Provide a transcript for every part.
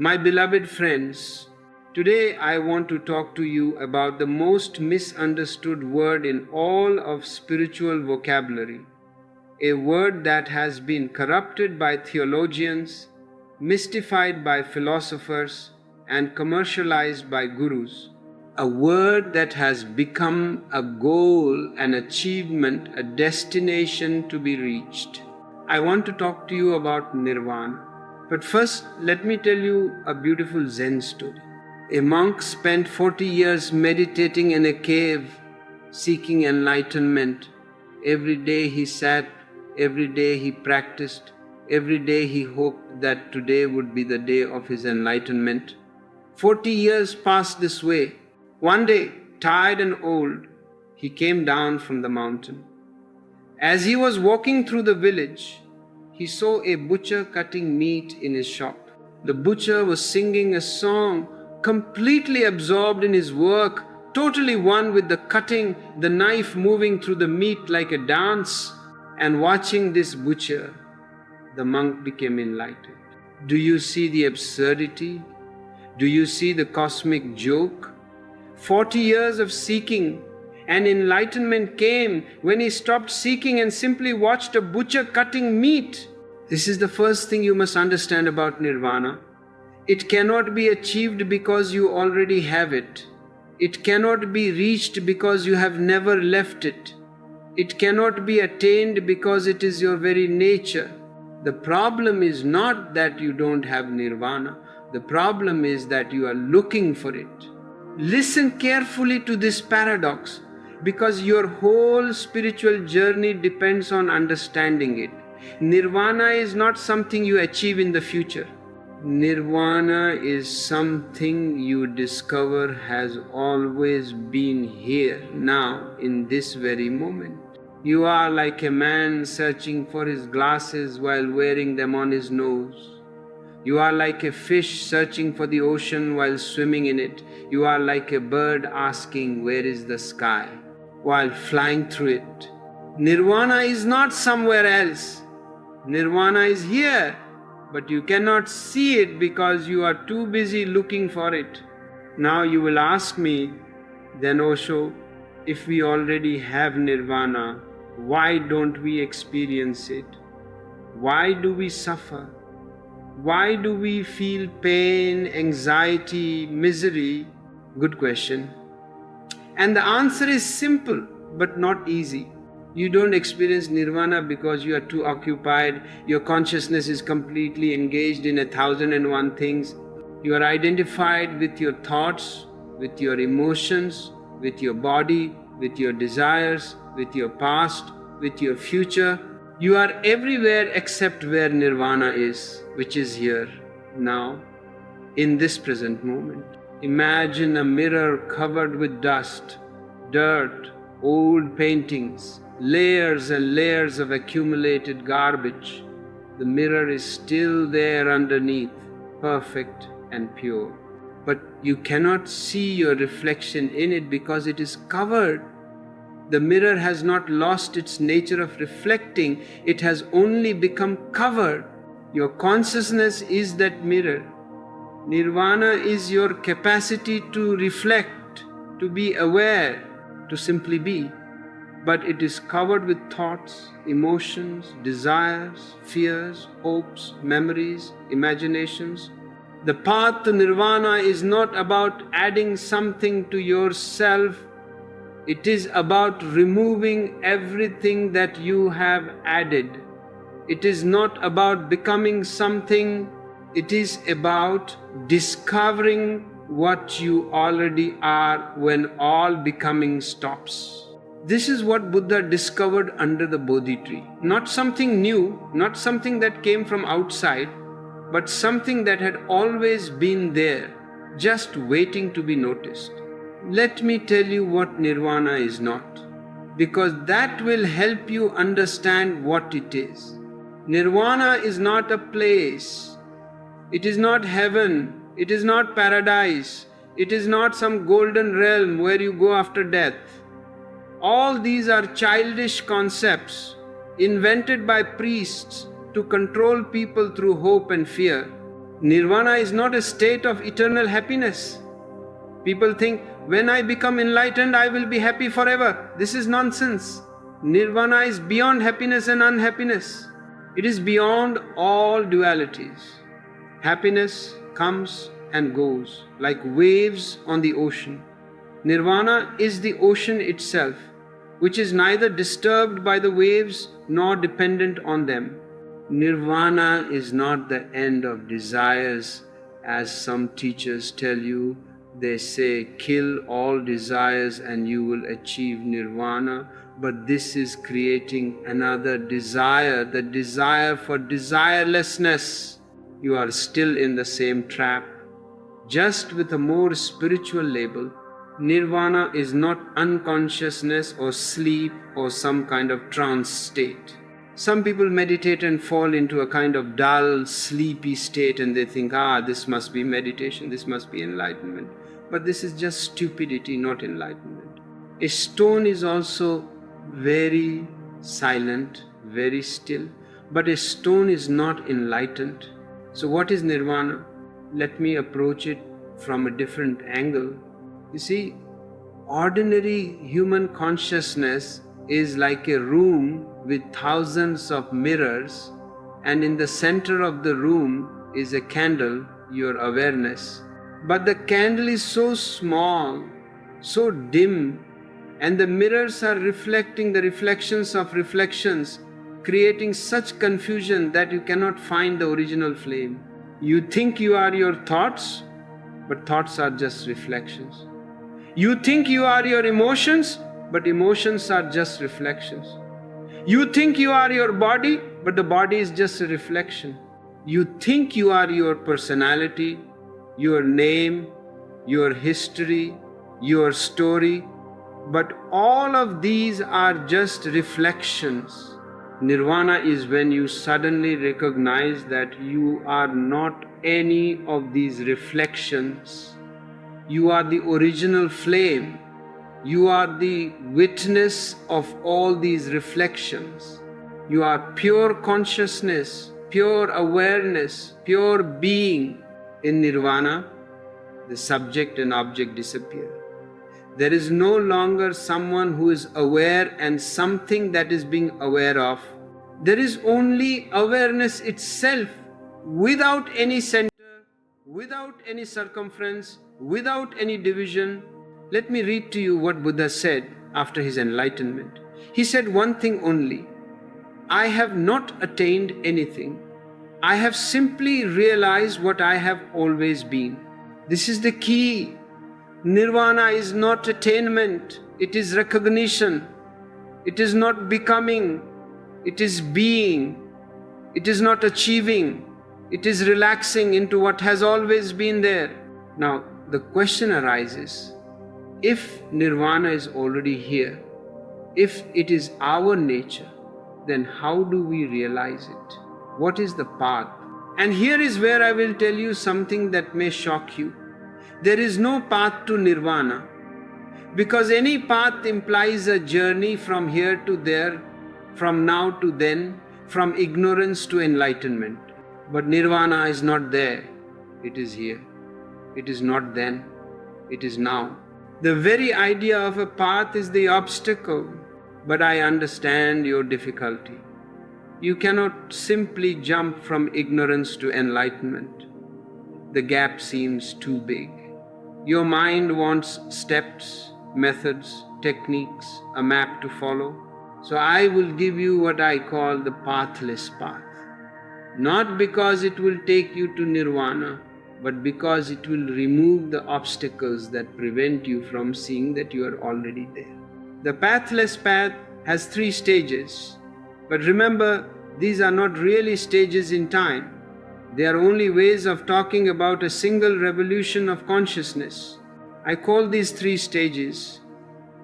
My beloved friends, today I want to talk to you about the most misunderstood word in all of spiritual vocabulary, a word that has been corrupted by theologians, mystified by philosophers, and commercialized by gurus. A word that has become a goal, an achievement, a destination to be reached. I want to talk to you about nirvana. But first, let me tell you a beautiful Zen story. A monk spent 40 years meditating in a cave, seeking enlightenment. Every day he sat, every day he practiced, every day he hoped that today would be the day of his enlightenment. 40 years passed this way. One day, tired and old, he came down from the mountain. As he was walking through the village, he saw a butcher cutting meat in his shop. The butcher was singing a song, completely absorbed in his work, totally one with the cutting, the knife moving through the meat like a dance. And watching this butcher, the monk became enlightened. Do you see the absurdity? Do you see the cosmic joke? 40 years of seeking, and enlightenment came when he stopped seeking and simply watched a butcher cutting meat. This is the first thing you must understand about nirvana. It cannot be achieved because you already have it. It cannot be reached because you have never left it. It cannot be attained because it is your very nature. The problem is not that you don't have nirvana. The problem is that you are looking for it. Listen carefully to this paradox, because your whole spiritual journey depends on understanding it. Nirvana is not something you achieve in the future. Nirvana is something you discover has always been here, now, in this very moment. You are like a man searching for his glasses while wearing them on his nose. You are like a fish searching for the ocean while swimming in it. You are like a bird asking, "Where is the sky?" while flying through it. Nirvana is not somewhere else. Nirvana is here, but you cannot see it because you are too busy looking for it. Now you will ask me, then Osho, if we already have nirvana, why don't we experience it? Why do we suffer? Why do we feel pain, anxiety, misery? Good question. And the answer is simple, but not easy. You don't experience nirvana because you are too occupied. Your consciousness is completely engaged in 1,001 things. You are identified with your thoughts, with your emotions, with your body, with your desires, with your past, with your future. You are everywhere except where nirvana is, which is here, now, in this present moment. Imagine a mirror covered with dust, dirt, old paintings, layers and layers of accumulated garbage. The mirror is still there underneath, perfect and pure. But you cannot see your reflection in it because it is covered. The mirror has not lost its nature of reflecting, it has only become covered. Your consciousness is that mirror. Nirvana is your capacity to reflect, to be aware, to simply be. But it is covered with thoughts, emotions, desires, fears, hopes, memories, imaginations. The path to nirvana is not about adding something to yourself. It is about removing everything that you have added. It is not about becoming something. It is about discovering what you already are when all becoming stops. This is what Buddha discovered under the Bodhi tree. Not something new, not something that came from outside, but something that had always been there, just waiting to be noticed. Let me tell you what nirvana is not, because that will help you understand what it is. Nirvana is not a place. It is not heaven. It is not paradise. It is not some golden realm where you go after death. All these are childish concepts invented by priests to control people through hope and fear. Nirvana is not a state of eternal happiness. People think, when I become enlightened, I will be happy forever. This is nonsense. Nirvana is beyond happiness and unhappiness. It is beyond all dualities. Happiness comes and goes like waves on the ocean. Nirvana is the ocean itself, which is neither disturbed by the waves nor dependent on them. Nirvana is not the end of desires, as some teachers tell you. They say, kill all desires and you will achieve nirvana. But this is creating another desire, the desire for desirelessness. You are still in the same trap, just with a more spiritual label. Nirvana is not unconsciousness or sleep or some kind of trance state. Some people meditate and fall into a kind of dull, sleepy state, and they think, this must be meditation, this must be enlightenment. But this is just stupidity, not enlightenment. A stone is also very silent, very still, but a stone is not enlightened. So what is nirvana? Let me approach it from a different angle. You see, ordinary human consciousness is like a room with thousands of mirrors, and in the center of the room is a candle, your awareness. But the candle is so small, so dim, and the mirrors are reflecting the reflections of reflections, creating such confusion that you cannot find the original flame. You think you are your thoughts, but thoughts are just reflections. You think you are your emotions, but emotions are just reflections. You think you are your body, but the body is just a reflection. You think you are your personality, your name, your history, your story, but all of these are just reflections. Nirvana is when you suddenly recognize that you are not any of these reflections. You are the original flame. You are the witness of all these reflections. You are pure consciousness, pure awareness, pure being. In nirvana, the subject and object disappear. There is no longer someone who is aware and something that is being aware of. There is only awareness itself, without any center, without any circumference, without any division. Let me read to you what Buddha said after his enlightenment. He said one thing only: I have not attained anything. I have simply realized what I have always been. This is the key. Nirvana is not attainment, it is recognition. It is not becoming, it is being. It is not achieving, it is relaxing into what has always been there. Now, the question arises, if nirvana is already here, if it is our nature, then how do we realize it? What is the path? And here is where I will tell you something that may shock you. There is no path to nirvana, because any path implies a journey from here to there, from now to then, from ignorance to enlightenment. But nirvana is not there, it is here. It is not then, it is now. The very idea of a path is the obstacle, but I understand your difficulty. You cannot simply jump from ignorance to enlightenment. The gap seems too big. Your mind wants steps, methods, techniques, a map to follow. So I will give you what I call the pathless path. Not because it will take you to nirvana, but because it will remove the obstacles that prevent you from seeing that you are already there. The pathless path has 3 stages. But remember, these are not really stages in time. They are only ways of talking about a single revolution of consciousness. I call these 3 stages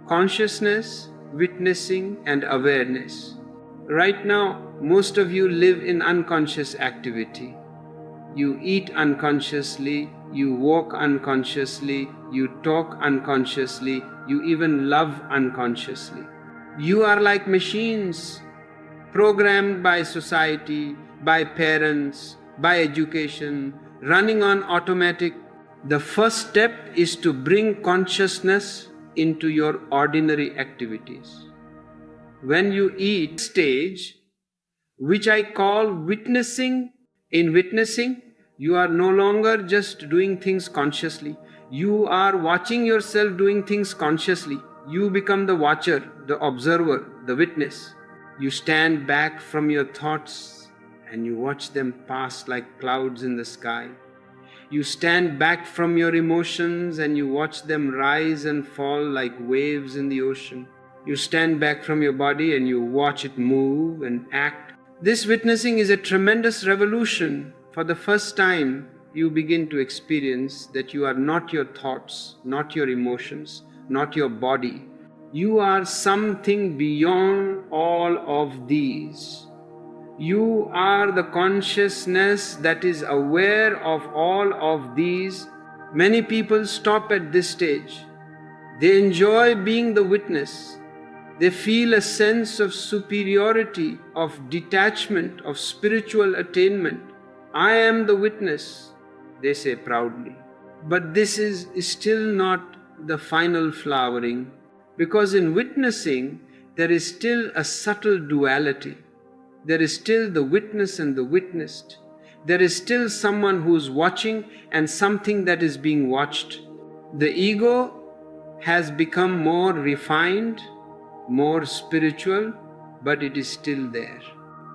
consciousness, witnessing, and awareness. Right now, most of you live in unconscious activity. You eat unconsciously, you walk unconsciously, you talk unconsciously, you even love unconsciously. You are like machines, programmed by society, by parents, by education, running on automatic. The first step is to bring consciousness into your ordinary activities. When you eat stage, which I call witnessing, in witnessing, you are no longer just doing things consciously. You are watching yourself doing things consciously. You become the watcher, the observer, the witness. You stand back from your thoughts and you watch them pass like clouds in the sky. You stand back from your emotions and you watch them rise and fall like waves in the ocean. You stand back from your body and you watch it move and act. This witnessing is a tremendous revolution. For the first time, you begin to experience that you are not your thoughts, not your emotions, not your body. You are something beyond all of these. You are the consciousness that is aware of all of these. Many people stop at this stage. They enjoy being the witness. They feel a sense of superiority, of detachment, of spiritual attainment. I am the witness, they say proudly. But this is still not the final flowering, because in witnessing there is still a subtle duality. There is still the witness and the witnessed. There is still someone who is watching and something that is being watched. The ego has become more refined, more spiritual, but it is still there.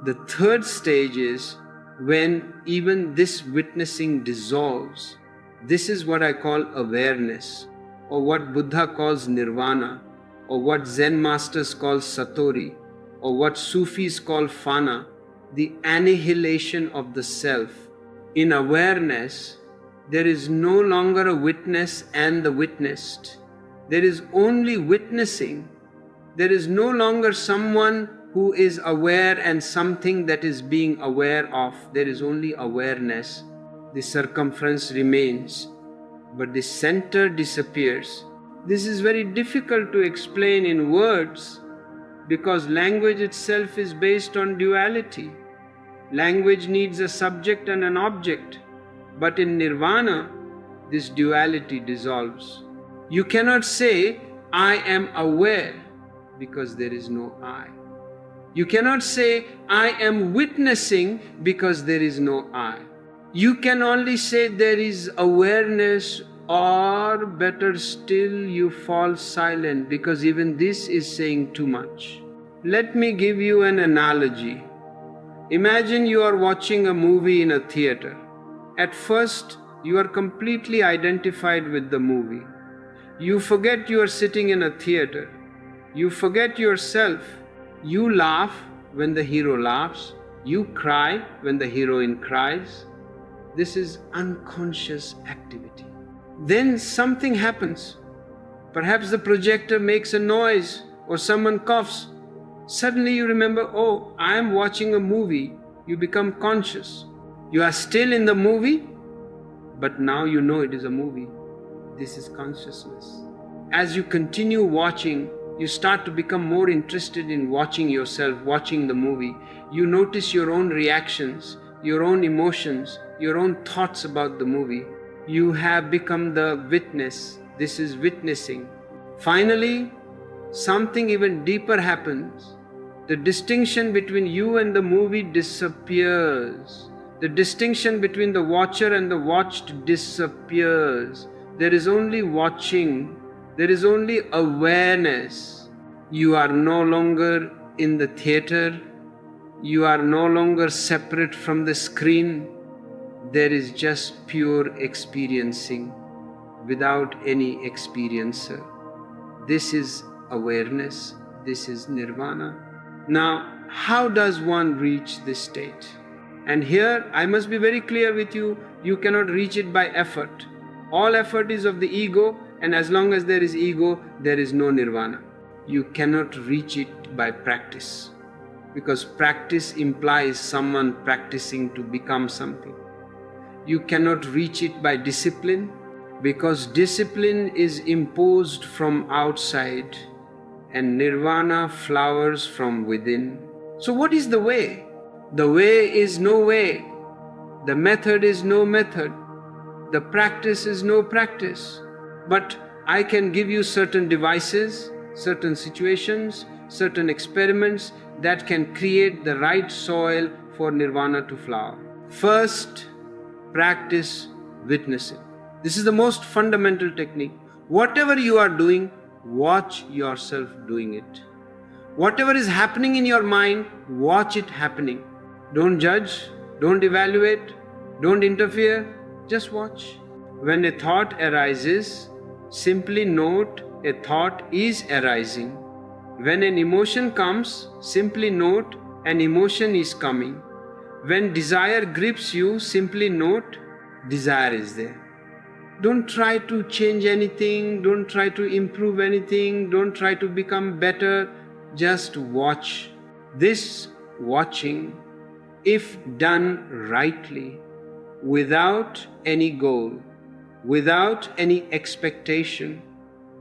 The third stage is when even this witnessing dissolves. This is what I call awareness, or what Buddha calls nirvana, or what Zen masters call satori, or what Sufis call fana, the annihilation of the self. In awareness, there is no longer a witness and the witnessed. There is only witnessing. There is no longer someone who is aware and something that is being aware of. There is only awareness. The circumference remains, but the center disappears. This is very difficult to explain in words because language itself is based on duality. Language needs a subject and an object, but in nirvana, this duality dissolves. You cannot say, I am aware, because there is no I. You cannot say, I am witnessing, because there is no I. You can only say there is awareness, or better still, you fall silent, because even this is saying too much. Let me give you an analogy. Imagine you are watching a movie in a theater. At first, you are completely identified with the movie. You forget you are sitting in a theater. You forget yourself. You laugh when the hero laughs. You cry when the heroine cries. This is unconscious activity. Then something happens. Perhaps the projector makes a noise or someone coughs. Suddenly you remember, oh, I am watching a movie. You become conscious. You are still in the movie, but now you know it is a movie. This is consciousness. As you continue watching, you start to become more interested in watching yourself, watching the movie. You notice your own reactions, your own emotions, your own thoughts about the movie. You have become the witness. This is witnessing. Finally, something even deeper happens. The distinction between you and the movie disappears. The distinction between the watcher and the watched disappears. There is only watching. There is only awareness. You are no longer in the theater. You are no longer separate from the screen. There is just pure experiencing without any experiencer. This is awareness. This is nirvana. Now, how does one reach this state? And here I must be very clear with you, you cannot reach it by effort. All effort is of the ego, and as long as there is ego, there is no nirvana. You cannot reach it by practice, because practice implies someone practicing to become something. You cannot reach it by discipline, because discipline is imposed from outside and nirvana flowers from within. So what is the way? The way is no way. The method is no method. The practice is no practice. But I can give you certain devices, certain situations, certain experiments that can create the right soil for nirvana to flower. First, practice witnessing. This is the most fundamental technique. Whatever you are doing, watch yourself doing it. Whatever is happening in your mind, watch it happening. Don't judge, don't evaluate, don't interfere, just watch. When a thought arises, simply note a thought is arising. When an emotion comes, simply note an emotion is coming. When desire grips you, simply note desire is there. Don't try to change anything, don't try to improve anything, don't try to become better, just watch. This watching, if done rightly, without any goal, without any expectation,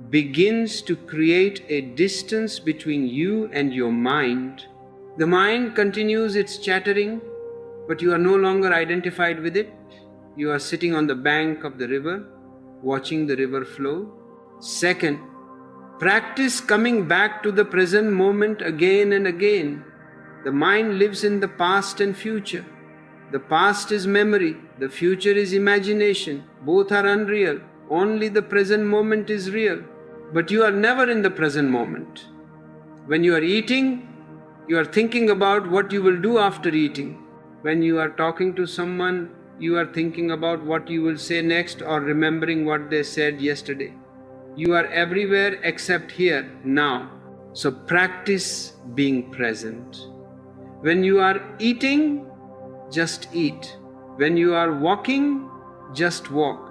begins to create a distance between you and your mind. The mind continues its chattering, but you are no longer identified with it. You are sitting on the bank of the river, watching the river flow. Second, practice coming back to the present moment again and again. The mind lives in the past and future. The past is memory, the future is imagination. Both are unreal. Only the present moment is real. But you are never in the present moment. When you are eating, you are thinking about what you will do after eating. When you are talking to someone, you are thinking about what you will say next or remembering what they said yesterday. You are everywhere except here, now. So practice being present. When you are eating, just eat. When you are walking, just walk.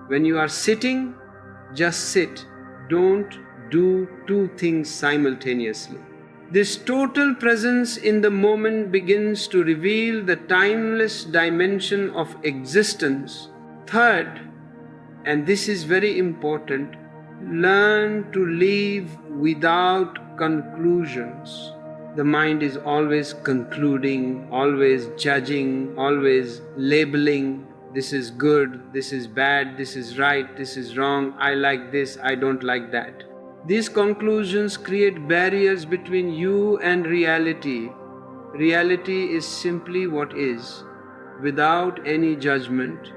When you are sitting, just sit. Don't do two things simultaneously. This total presence in the moment begins to reveal the timeless dimension of existence. Third, and this is very important, learn to live without conclusions. The mind is always concluding, always judging, always labeling. This is good, this is bad, this is right, this is wrong, I like this, I don't like that. These conclusions create barriers between you and reality. Reality is simply what is, without any judgment.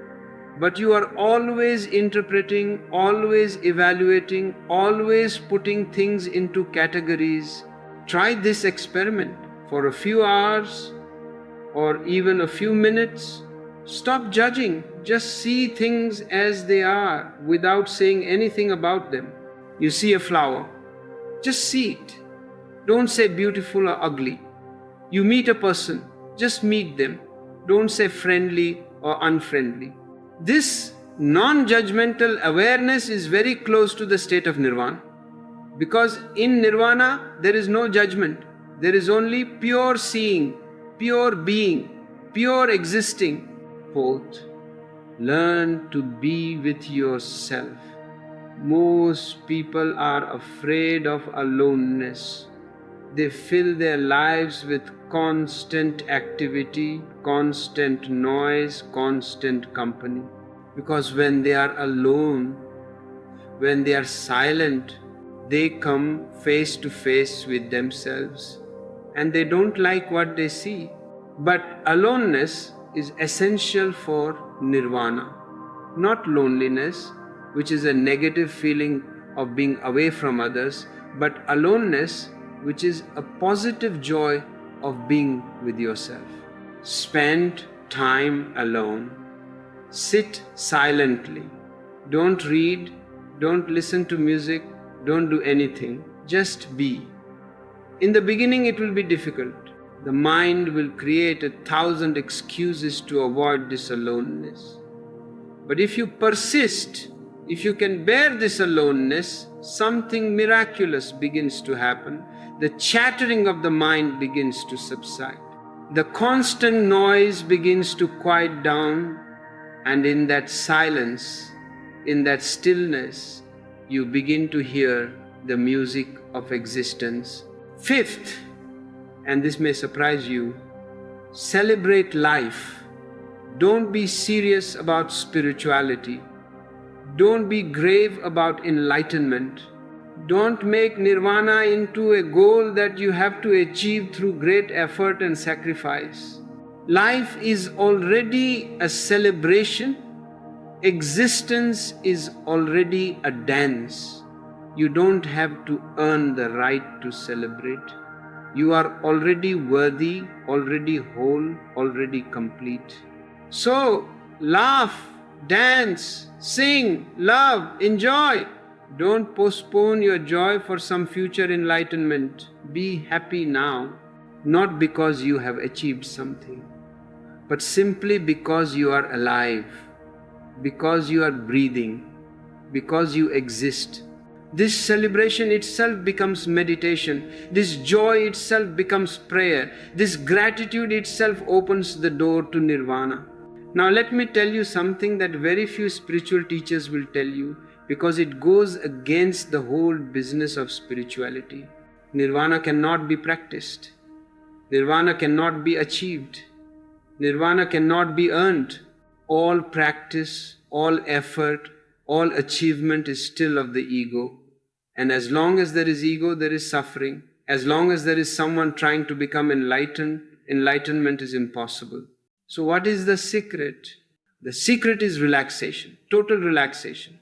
But you are always interpreting, always evaluating, always putting things into categories. Try this experiment for a few hours or even a few minutes. Stop judging, just see things as they are without saying anything about them. You see a flower, just see it. Don't say beautiful or ugly. You meet a person, just meet them. Don't say friendly or unfriendly. This non-judgmental awareness is very close to the state of nirvana. Because in nirvana, there is no judgment. There is only pure seeing, pure being, pure existing. Fourth, learn to be with yourself. Most people are afraid of aloneness. They fill their lives with constant activity, constant noise, constant company. Because when they are alone, when they are silent, they come face to face with themselves and they don't like what they see. But aloneness is essential for nirvana, not loneliness, which is a negative feeling of being away from others, but aloneness, which is a positive joy of being with yourself. Spend time alone. Sit silently. Don't read, don't listen to music, don't do anything. Just be. In the beginning it will be difficult. The mind will create 1,000 excuses to avoid this aloneness. But if you persist, if you can bear this aloneness, something miraculous begins to happen. The chattering of the mind begins to subside. The constant noise begins to quiet down, and in that silence, in that stillness, you begin to hear the music of existence. Fifth, and this may surprise you, celebrate life. Don't be serious about spirituality. Don't be grave about enlightenment. Don't make nirvana into a goal that you have to achieve through great effort and sacrifice. Life is already a celebration. Existence is already a dance. You don't have to earn the right to celebrate. You are already worthy, already whole, already complete. So, laugh, dance, sing, love, enjoy. Don't postpone your joy for some future enlightenment. Be happy now, not because you have achieved something, but simply because you are alive, because you are breathing, because you exist. This celebration itself becomes meditation. This joy itself becomes prayer. This gratitude itself opens the door to nirvana. Now let me tell you something that very few spiritual teachers will tell you, because it goes against the whole business of spirituality. Nirvana cannot be practiced. Nirvana cannot be achieved. Nirvana cannot be earned. All practice, all effort, all achievement is still of the ego. And as long as there is ego, there is suffering. As long as there is someone trying to become enlightened, enlightenment is impossible. So what is the secret? The secret is relaxation, total relaxation.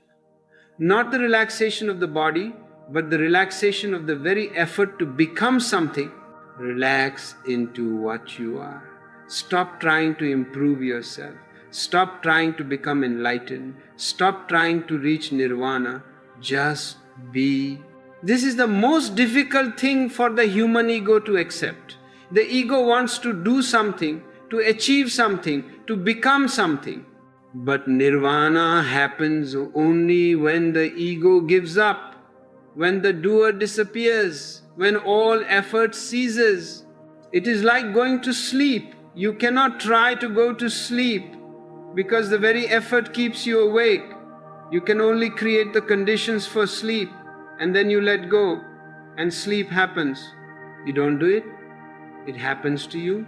Not the relaxation of the body, but the relaxation of the very effort to become something. Relax into what you are. Stop trying to improve yourself. Stop trying to become enlightened. Stop trying to reach nirvana. Just be. This is the most difficult thing for the human ego to accept. The ego wants to do something, to achieve something, to become something. But nirvana happens only when the ego gives up, when the doer disappears, when all effort ceases. It is like going to sleep. You cannot try to go to sleep because the very effort keeps you awake. You can only create the conditions for sleep, and then you let go and sleep happens. You don't do it, it happens to you.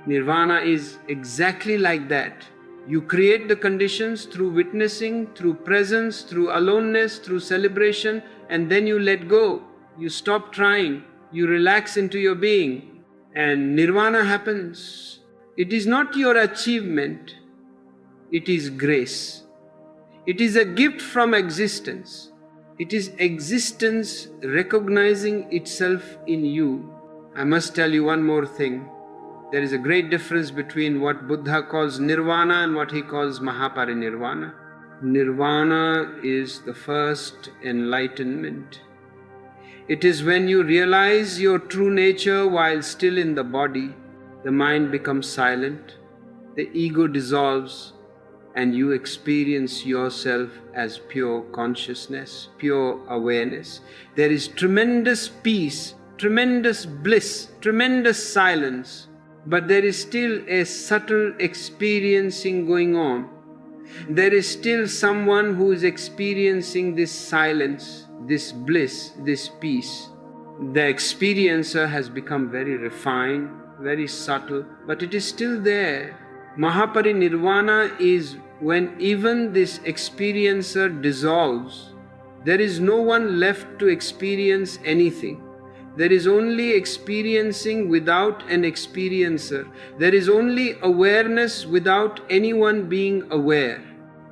Nirvana is exactly like that. You create the conditions through witnessing, through presence, through aloneness, through celebration, and then you let go. You stop trying. You relax into your being. And nirvana happens. It is not your achievement. It is grace. It is a gift from existence. It is existence recognizing itself in you. I must tell you one more thing. There is a great difference between what Buddha calls nirvana and what he calls mahaparinirvana. Nirvana is the first enlightenment. It is when you realize your true nature while still in the body. The mind becomes silent, the ego dissolves, and you experience yourself as pure consciousness, pure awareness. There is tremendous peace, tremendous bliss, tremendous silence. But there is still a subtle experiencing going on. There is still someone who is experiencing this silence, this bliss, this peace. The experiencer has become very refined, very subtle, but it is still there. Mahaparinirvana is when even this experiencer dissolves. There is no one left to experience anything. There is only experiencing without an experiencer. There is only awareness without anyone being aware.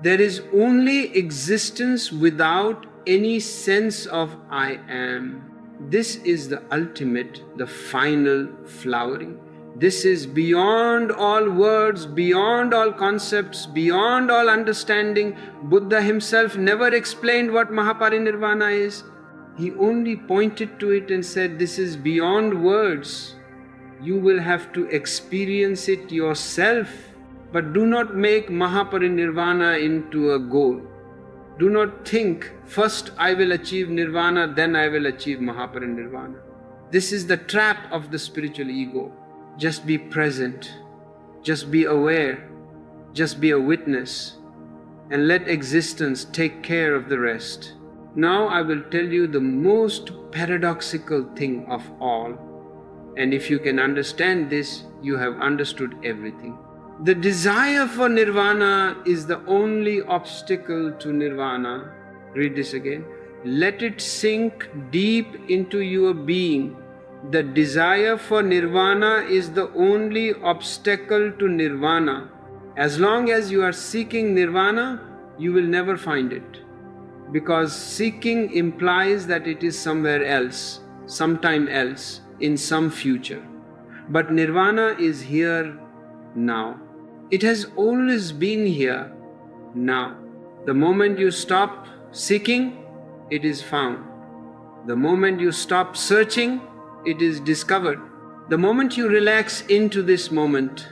There is only existence without any sense of I am. This is the ultimate, the final flowering. This is beyond all words, beyond all concepts, beyond all understanding. Buddha himself never explained what Mahaparinirvana is. He only pointed to it and said, this is beyond words. You will have to experience it yourself. But do not make Mahaparinirvana into a goal. Do not think, first I will achieve nirvana, then I will achieve Mahaparinirvana. This is the trap of the spiritual ego. Just be present. Just be aware. Just be a witness. And let existence take care of the rest. Now I will tell you the most paradoxical thing of all. And if you can understand this, you have understood everything. The desire for nirvana is the only obstacle to nirvana. Read this again. Let it sink deep into your being. The desire for nirvana is the only obstacle to nirvana. As long as you are seeking nirvana, you will never find it. Because seeking implies that it is somewhere else, sometime else, in some future. But nirvana is here now. It has always been here now. The moment you stop seeking, it is found. The moment you stop searching, it is discovered. The moment you relax into this moment,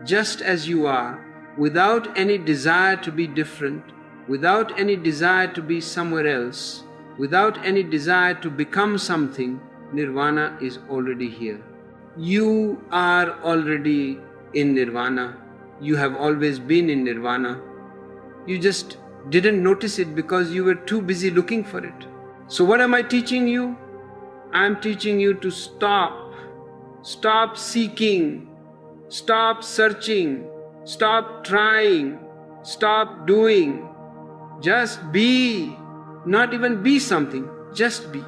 just as you are, without any desire to be different, without any desire to be somewhere else, without any desire to become something, nirvana is already here. You are already in nirvana. You have always been in nirvana. You just didn't notice it because you were too busy looking for it. So what am I teaching you? I am teaching you to stop. Stop seeking. Stop searching. Stop trying. Stop doing. Just be. Not even be something. Just be.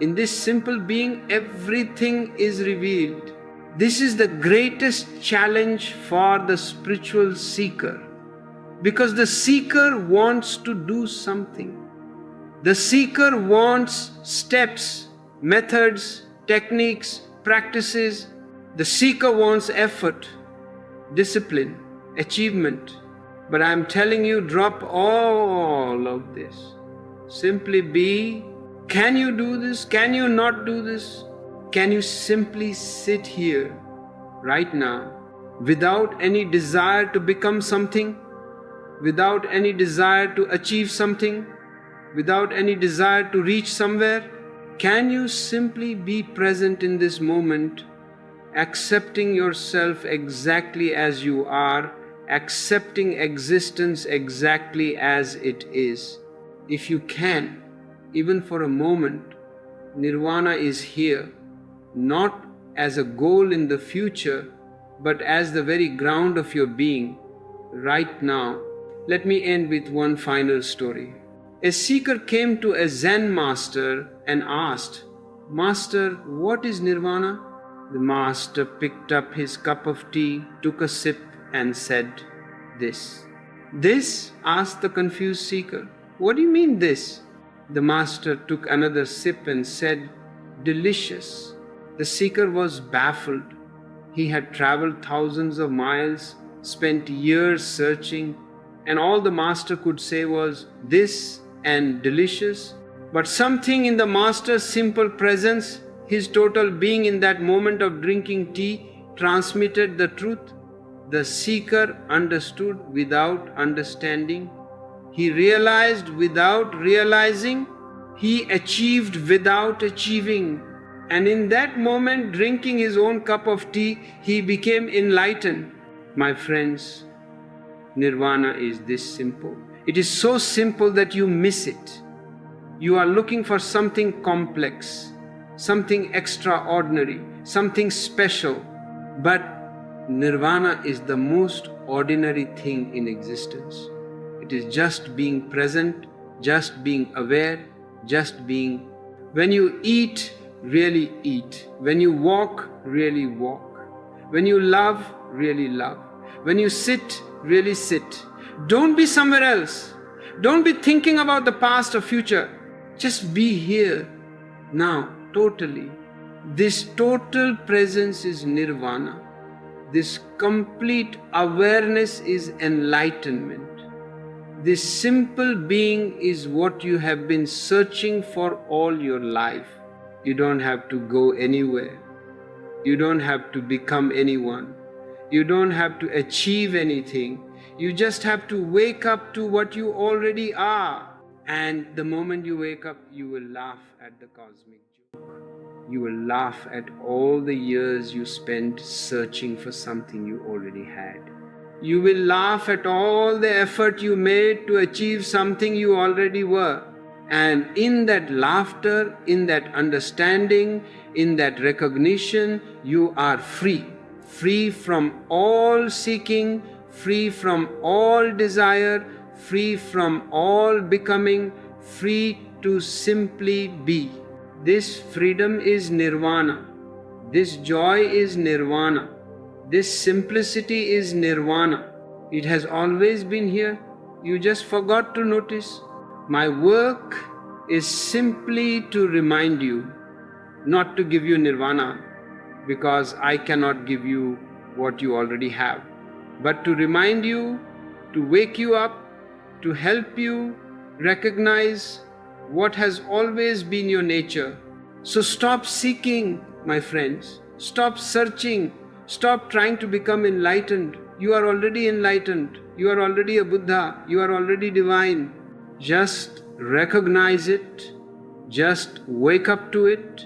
In this simple being, everything is revealed. This is the greatest challenge for the spiritual seeker. Because the seeker wants to do something. The seeker wants steps, methods, techniques, practices. The seeker wants effort, discipline, achievement. But I am telling you, drop all of this. Simply be. Can you do this? Can you not do this? Can you simply sit here right now without any desire to become something, without any desire to achieve something, without any desire to reach somewhere? Can you simply be present in this moment, accepting yourself exactly as you are, accepting existence exactly as it is? If you can, even for a moment, nirvana is here, not as a goal in the future, but as the very ground of your being, right now. Let me end with one final story. A seeker came to a Zen master and asked, "Master, what is nirvana?" The master picked up his cup of tea, took a sip, and said, "This." "This?" asked the confused seeker. "What do you mean, this?" The master took another sip and said, "Delicious." The seeker was baffled. He had traveled thousands of miles, spent years searching, and all the master could say was, "This" and "delicious." But something in the master's simple presence, his total being in that moment of drinking tea, transmitted the truth. The seeker understood without understanding. He realized without realizing. He achieved without achieving. And in that moment, drinking his own cup of tea, he became enlightened. My friends, nirvana is this simple. It is so simple that you miss it. You are looking for something complex, something extraordinary, something special. But nirvana is the most ordinary thing in existence. It is just being present, just being aware, just being. When you eat, really eat. When you walk, really walk. When you love, really love. When you sit, really sit. Don't be somewhere else. Don't be thinking about the past or future. Just be here, now, totally. This total presence is nirvana. This complete awareness is enlightenment. This simple being is what you have been searching for all your life. You don't have to go anywhere. You don't have to become anyone. You don't have to achieve anything. You just have to wake up to what you already are. And the moment you wake up, you will laugh at the cosmic joke. You will laugh at all the years you spent searching for something you already had. You will laugh at all the effort you made to achieve something you already were. And in that laughter, in that understanding, in that recognition, you are free. free from all seeking, free from all desire, free from all becoming, free to simply be. This freedom is nirvana. This joy is nirvana. This simplicity is nirvana. It has always been here. You just forgot to notice. My work is simply to remind you, not to give you nirvana, because I cannot give you what you already have, but to remind you, to wake you up, to help you recognize what has always been your nature. So stop seeking, my friends. Stop searching. Stop trying to become enlightened. You are already enlightened. You are already a Buddha. You are already divine. Just recognize it. Just wake up to it.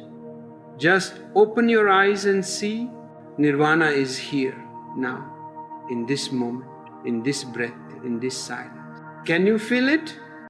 Just open your eyes and see. Nirvana is here now, in this moment, in this breath, in this silence. Can you feel it?